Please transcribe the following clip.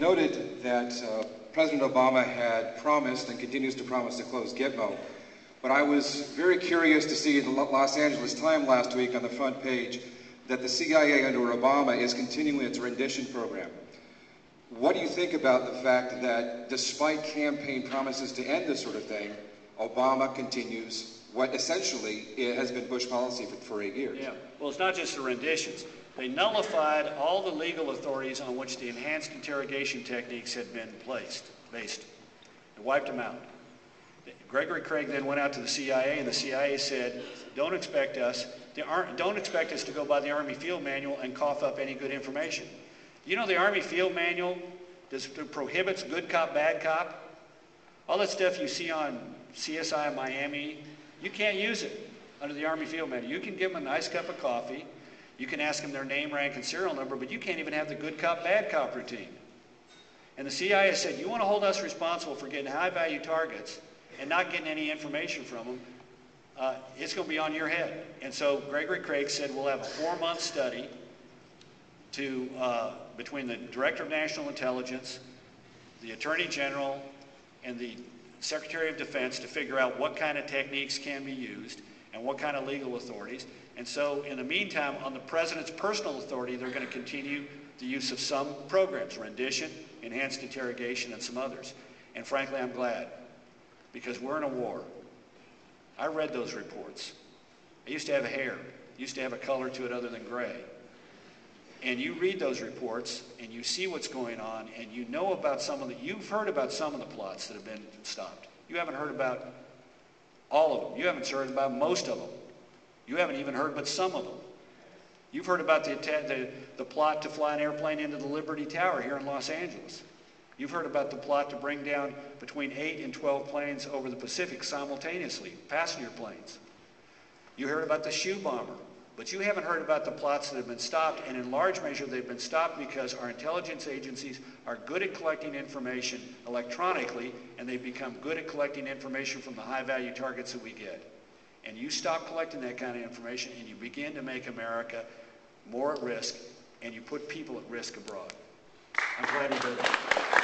noted that President Obama had promised and continues to promise to close Gitmo, but I was very curious to see in the Los Angeles Times last week on the front page that the CIA under Obama is continuing its rendition program. What do you think about the fact that despite campaign promises to end this sort of thing, Obama continues what essentially has been Bush policy for 8 years? Yeah, well, it's not just the renditions. They nullified all the legal authorities on which the enhanced interrogation techniques had been based. They wiped them out. Gregory Craig then went out to the CIA, and the CIA said, don't expect us to go by the Army Field Manual and cough up any good information. You know the Army Field Manual prohibits good cop, bad cop? All that stuff you see on CSI Miami, you can't use it under the Army Field Manual. You can give them a nice cup of coffee, you can ask them their name, rank, and serial number, but you can't even have the good cop, bad cop routine. And the CIA said, you want to hold us responsible for getting high-value targets and not getting any information from them, it's going to be on your head. And so Gregory Craig said, we'll have a 4-month study between the Director of National Intelligence, the Attorney General, and the Secretary of Defense to figure out what kind of techniques can be used and what kind of legal authorities. And so in the meantime, on the President's personal authority, they're going to continue the use of some programs, rendition, enhanced interrogation, and some others. And frankly, I'm glad, because we're in a war. I read those reports. I used to have hair, used to have a color to it other than gray. And you read those reports, and you see what's going on, and you know about you've heard about some of the plots that have been stopped. You haven't heard about all of them. You haven't heard about most of them. You haven't even heard about some of them. You've heard about the plot to fly an airplane into the Liberty Tower here in Los Angeles. You've heard about the plot to bring down between 8 and 12 planes over the Pacific simultaneously, passenger planes. You heard about the shoe bomber, but you haven't heard about the plots that have been stopped, and in large measure they've been stopped because our intelligence agencies are good at collecting information electronically, and they've become good at collecting information from the high-value targets that we get. And you stop collecting that kind of information, and you begin to make America more at risk, and you put people at risk abroad. I'm glad you did it.